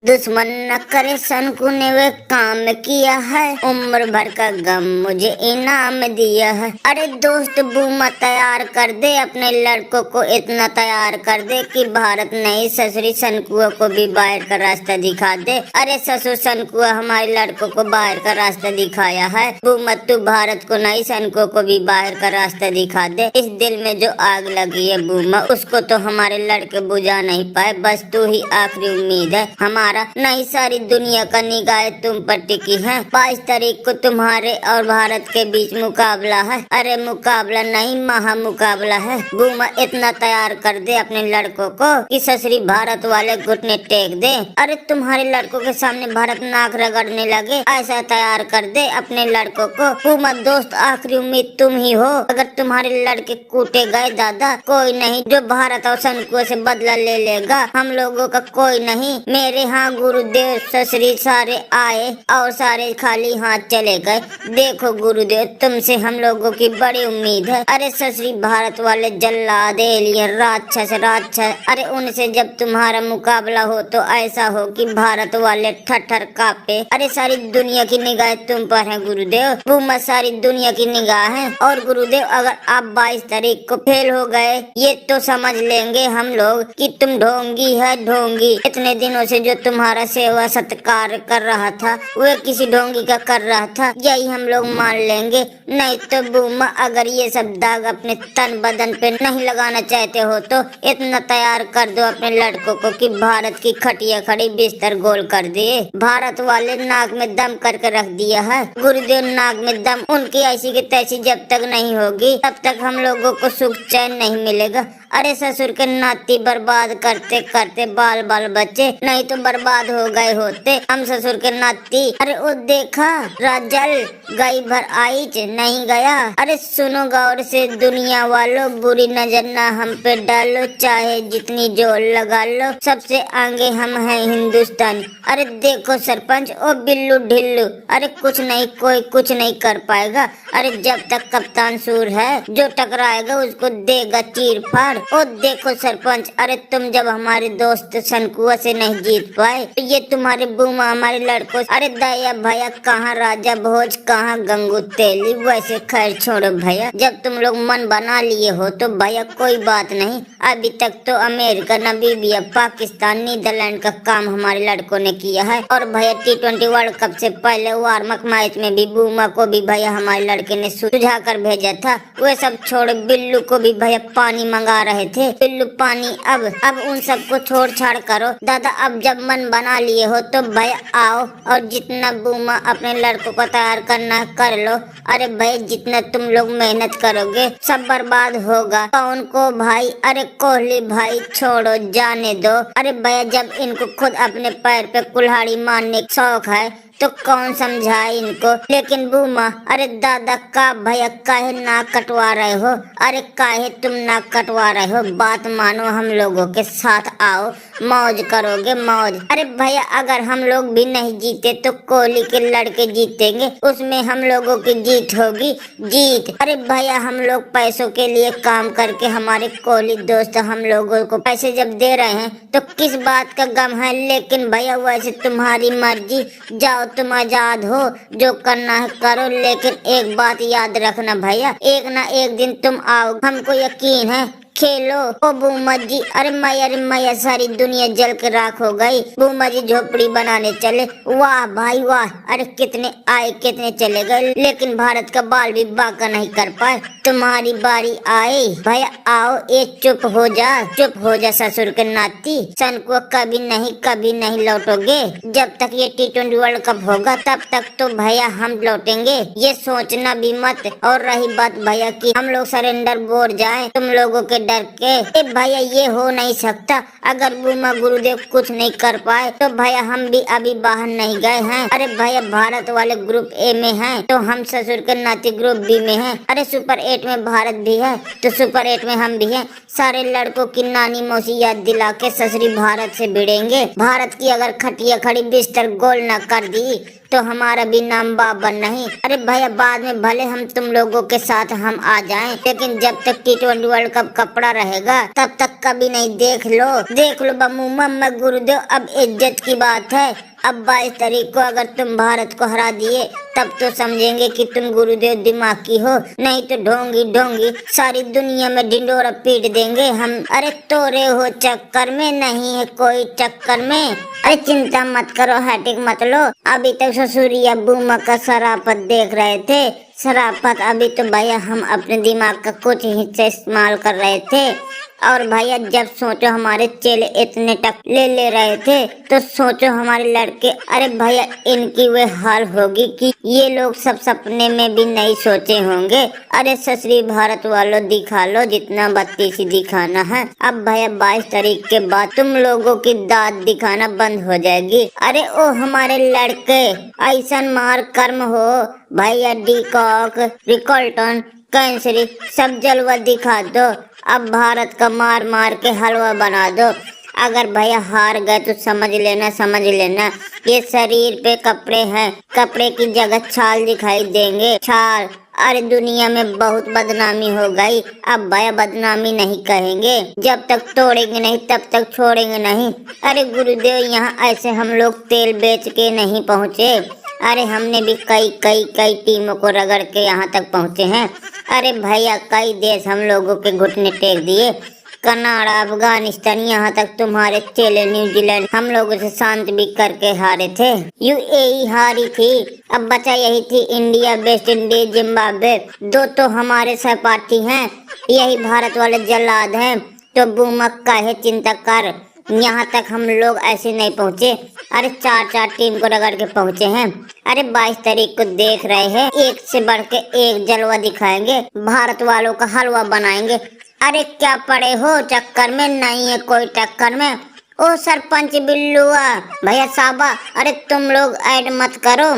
दुश्मन न करे सनकू ने वे काम किया है, उम्र भर का गम मुझे इनाम दिया है। अरे दोस्त बूमा तैयार कर दे, अपने लड़कों को इतना तैयार कर दे कि भारत नहीं ससुरी सनकुआ को भी बाहर का रास्ता दिखा दे। अरे ससुर सनकुआ हमारे लड़कों को बाहर का रास्ता दिखाया है, बूमा तू भारत को नहीं सनकुआ को भी बाहर का रास्ता दिखा दे। इस दिल में जो आग लगी है बूमा, उसको तो हमारे लड़के बुझा नहीं पाए, बस तू ही आखिरी उम्मीद है हमारा। नहीं सारी दुनिया का निगाहें तुम पर टिकी है। 22 तारीख को तुम्हारे और भारत के बीच मुकाबला है। अरे मुकाबला नहीं महा मुकाबला है। बूमा इतना तैयार कर दे अपने लड़कों को कि ससुरी भारत वाले घुटने टेक दे। अरे तुम्हारे लड़कों के सामने भारत नाक रगड़ने लगे, ऐसा तैयार कर दे अपने लड़कों को। बूमा दोस्त आखिरी उम्मीद तुम ही हो। अगर तुम्हारे लड़के कूटे गए दादा, कोई नहीं जो भारत और सनकुआ से बदला ले लेगा, हम लोगों का कोई नहीं। मेरे हाँ गुरुदेव ससुरी सारे आए और सारे खाली हाथ चले गए। देखो गुरुदेव तुमसे हम लोगों की बड़ी उम्मीद है। अरे ससुरी भारत वाले जल्लाद एलियन राक्षस राक्षस, अरे उनसे जब तुम्हारा मुकाबला हो तो ऐसा हो कि भारत वाले ठठर कांपे। अरे सारी दुनिया की निगाह तुम पर है गुरुदेव, बूमा सारी दुनिया की निगाह है। और गुरुदेव अगर आप 22 तारीख को फेल हो गए, ये तो समझ लेंगे हम लोग कि तुम ढोंगी है ढोंगी। इतने दिनों से जो तुम्हारा सेवा सत्कार कर रहा था वह किसी ढोंगी का कर रहा था, यही हम लोग मान लेंगे। नहीं तो बूमा अगर ये सब दाग अपने तन बदन पे नहीं लगाना चाहते हो तो इतना तैयार कर दो अपने लड़कों को कि भारत की खटिया खड़ी बिस्तर गोल कर दिए। भारत वाले नाक में दम करके रख दिया है गुरुदेव, नाक में दम उनकी ऐसी की तैसी जब तक नहीं होगी तब तक हम लोगों को सुख चैन नहीं मिलेगा। अरे ससुर के नाती बर्बाद करते करते बाल बाल बच्चे नहीं तो बर्बाद हो गए होते हम ससुर के नाती। अरे वो देखा राजल गई भर आई नहीं गया। अरे सुनो गौर से दुनिया वालों, बुरी नजर ना हम पे डालो, चाहे जितनी जोर लगा लो, सबसे आगे हम हैं हिंदुस्तान। अरे देखो सरपंच ओ बिल्लू ढिल्लू, अरे कुछ नहीं कोई कुछ नहीं कर पाएगा। अरे जब तक कप्तान सूर है, जो टकराएगा उसको देगा चीर फाड़। ओ देखो सरपंच, अरे तुम जब हमारे दोस्त सनकुआ से नहीं जीत पाए तो ये तुम्हारे बूमा हमारे लड़कों, अरे दया भैया कहाँ राजा भोज कहाँ गंगू तेली। वैसे खैर छोड़ो भैया, जब तुम लोग मन बना लिए हो तो भैया कोई बात नहीं। अभी तक तो अमेरिका नामीबिया पाकिस्तान नीदरलैंड का काम हमारे लड़कों ने किया है। और भैया T20 वर्ल्ड कप से पहले वार्मअप मैच में भी बूमा को भी भैया हमारे लड़के ने सुझा कर भेजा था। वे सब छोड़ बिल्लू को भी भैया पानी मंगा रहे थे। बिल्लू पानी अब उन सबको छोड़ छाड़ करो दादा। अब जब मन बना लिए हो तो भैया आओ और जितना बूमा अपने लड़कों को तैयार करना कर लो। अरे भाई जितना तुम लोग मेहनत करोगे सब बर्बाद होगा। कौन को भाई, अरे कोहली भाई छोड़ो जाने दो। अरे भैया जब इनको खुद अपने पैर पे कुल्हाड़ी मारने का शौक है तो कौन समझाए इनको। लेकिन बूमा अरे दादा का भैया काहे नाक कटवा रहे हो, अरे काहे तुम नाक कटवा रहे हो, बात मानो हम लोगों के साथ आओ, मौज करोगे मौज। अरे भैया अगर हम लोग भी नहीं जीते तो कोहली के लड़के जीतेंगे, उसमें हम लोगों की जीत होगी जीत। अरे भैया हम लोग पैसों के लिए काम करके हमारे कोहली दोस्त हम लोगों को पैसे जब दे रहे हैं तो किस बात का गम है। लेकिन भैया वैसे तुम्हारी मर्जी, जाओ तुम आजाद हो, जो करना है करो। लेकिन एक बात याद रखना भैया, एक ना एक दिन तुम आओ, हमको यकीन है। खेलो ओ बूमा जी, अरे मैया सारी दुनिया जल के राख हो गई। बूमा जी झोपड़ी बनाने चले, वाह भाई वाह, अरे कितने आए कितने चले गए, लेकिन भारत का बाल भी बांका नहीं कर पाए। तुम्हारी बारी आई भैया, आओ ये चुप हो जा ससुर के नाती। सनकुआ कभी नहीं लौटोगे। जब तक ये T20 वर्ल्ड कप होगा तब तक तो भैया हम लौटेंगे, ये सोचना भी मत। और रही बात भैया की हम लोग सरेंडर बोर जाए तुम लोगों के डर के, भैया ये हो नहीं सकता। अगर बूमा गुरुदेव कुछ नहीं कर पाए तो भैया हम भी अभी बाहर नहीं गए हैं। अरे भैया भारत वाले ग्रुप ए में हैं तो हम ससुर के नाती ग्रुप बी में हैं। अरे सुपर 8 में भारत भी है तो सुपर 8 में हम भी हैं। सारे लड़कों की नानी मौसी याद दिला के ससुरी भारत से भिड़ेंगे। भारत की अगर खटिया खड़ी बिस्तर गोल न कर दी तो हमारा भी नाम बाबर नहीं। अरे भैया बाद में भले हम तुम लोगों के साथ हम आ जाएं, लेकिन जब तक T20 वर्ल्ड कप कपड़ा रहेगा तब तक कभी नहीं। देख लो बमूमा मैं गुरुदेव, अब इज्जत की बात है। अब 22 तारीख को अगर तुम भारत को हरा दिए तब तो समझेंगे कि तुम गुरुदेव दिमाग की हो, नहीं तो ढोंगी सारी दुनिया में ढिंडोरा पीट देंगे हम। अरे तोरे हो चक्कर में, नहीं है कोई चक्कर में। अरे चिंता मत करो, हैटिक मत लो। अभी तक ससुरी अब्बू माँ का शराफत देख रहे थे। शराफत अभी तो भैया हम अपने दिमाग का कुछ हिस्सा इस्तेमाल कर रहे थे। और भैया जब सोचो हमारे चेले इतने टक ले रहे थे तो सोचो हमारे लड़के। अरे भैया इनकी वे हाल होगी कि ये लोग सब सपने में भी नहीं सोचे होंगे। अरे ससुरी भारत वालों दिखा लो जितना बत्तीसी दिखाना है। अब भैया 22 तारीख के बाद तुम लोगों की दाद दिखाना बंद हो जाएगी। अरे ओ हमारे लड़के ऐसा मार कर्म हो भैया, डीकॉक रिकॉल्टन कैंसरी सब जलवा दिखा दो। अब भारत का मार के हलवा बना दो। अगर भैया हार गए तो समझ लेना ये शरीर पे कपड़े हैं, कपड़े की जगह छाल दिखाई देंगे, छाल। अरे दुनिया में बहुत बदनामी हो गई। अब भैया बदनामी नहीं कहेंगे, जब तक तोड़ेंगे नहीं तब तक छोड़ेंगे नहीं। अरे गुरुदेव यहाँ ऐसे हम लोग तेल बेच के नहीं पहुँचे। अरे हमने भी कई टीमों को रगड़ के यहाँ तक पहुँचे हैं। अरे भैया कई देश हम लोगों के घुटने टेक दिए, कनाडा अफगानिस्तान, यहाँ तक तुम्हारे चेले न्यूजीलैंड हम लोगों से शांत भी करके हारे थे। यूएई हारी थी, अब बचा यही थी इंडिया, वेस्ट इंडीज, जिम्बाब्वे। दो तो हमारे सहपाठी हैं, यही भारत वाले जल्लाद हैं। तो बुमक का है चिंता कर, यहाँ तक हम लोग ऐसे नहीं पहुँचे। अरे चार टीम को रगड़ के पहुँचे हैं। अरे 22 तारीख को देख रहे हैं, एक से बढ़ के एक जलवा दिखाएंगे, भारत वालों का हलवा बनाएंगे। अरे क्या पड़े हो चक्कर में, नहीं है कोई टक्कर में। ओ सरपंच बिल्लुआ भैया साहबा, अरे तुम लोग ऐड मत करो।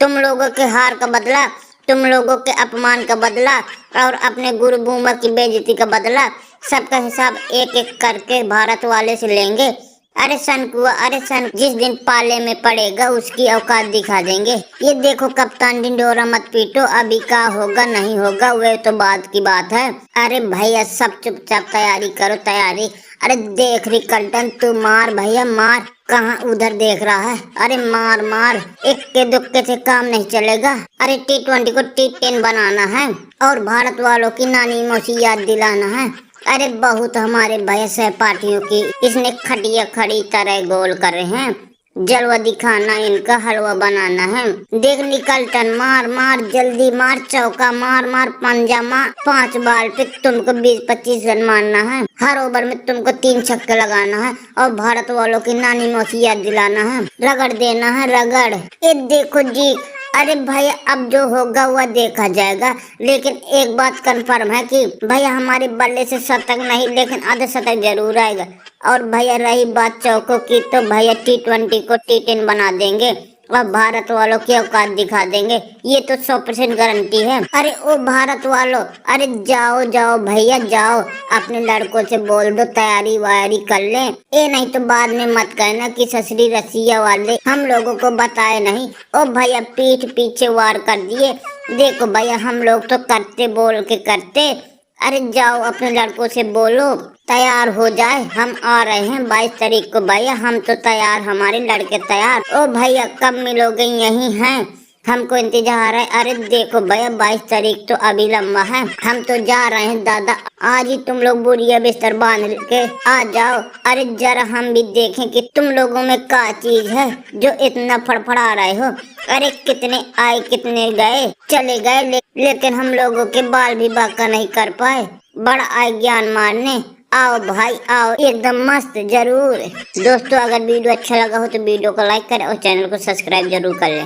तुम लोगों के हार का बदला, तुम लोगों के अपमान का बदला और अपने गुरु बूमा की बेइज्जती का बदला, सबका हिसाब एक एक करके भारत वाले से लेंगे। अरे सनकुआ, अरे सन जिस दिन पाले में पड़ेगा उसकी औकात दिखा देंगे। ये देखो कप्तान ढिंडोरा मत पीटो, अभी का होगा नहीं होगा वे तो बाद की बात है। अरे भैया सब चुपचाप तैयारी करो, तैयारी। अरे देख रही कल्टन, तू मार भैया मार। कहाँ उधर देख रहा है? अरे मार, इक्के दुक्के से काम नहीं चलेगा। अरे T20 को T10 बनाना है और भारत वालों की नानी मौसी याद दिलाना है। अरे बहुत हमारे भैया सहपाठियों की इसने खटिया खड़ी तरह गोल कर रहे हैं। जलवा दिखाना, इनका हलवा बनाना है। देख निकलटन, मार जल्दी मार, चौका मार, पंजा मार। 5 बॉल पे तुमको 20-25 रन मारना है। हर ओवर में तुमको 3 छक्के लगाना है और भारत वालों की नानी मौसी याद दिलाना है। रगड़ देना है, रगड़। ये देखो जी, अरे भैया अब जो होगा वह देखा जाएगा, लेकिन एक बात कंफर्म है कि भैया हमारे बल्ले से शतक नहीं लेकिन आधा शतक जरूर आएगा। और भैया रही बात चौकों की, तो भैया T20 को T10 बना देंगे और भारत वालों की औकात दिखा देंगे, ये तो 100% गारंटी है। अरे ओ भारत वालों, अरे जाओ भैया जाओ, अपने लड़कों से बोल दो तैयारी वायारी कर लें। ये नहीं तो बाद में मत कहना कि ससुरी रसिया वाले हम लोगों को बताए नहीं। ओ भैया पीठ पीछे वार कर दिए। देखो भैया हम लोग तो करते बोल के करते। अरे जाओ अपने लड़कों से बोलो तैयार हो जाए, हम आ रहे हैं 22 तारीख को भैया, हम तो तैयार, हमारे लड़के तैयार। ओ भैया कब मिलोगे? यहीं हैं, हमको इंतजार है। अरे देखो भैया 22 तारीख तो अभी लंबा है, हम तो जा रहे हैं दादा, आज ही तुम लोग बोरिया बिस्तर बांध के आ जाओ। अरे जरा हम भी देखें कि तुम लोगों में क्या चीज है जो इतना फड़फड़ा रहे हो। अरे कितने आए कितने गए, चले गए, लेकिन हम लोगों के बाल भी बाका नहीं कर पाए। बड़ा आए ज्ञान मारने। आओ भाई आओ, एकदम मस्त। जरूर दोस्तों, अगर वीडियो अच्छा लगा हो तो वीडियो को लाइक करें और चैनल को सब्सक्राइब जरूर करें।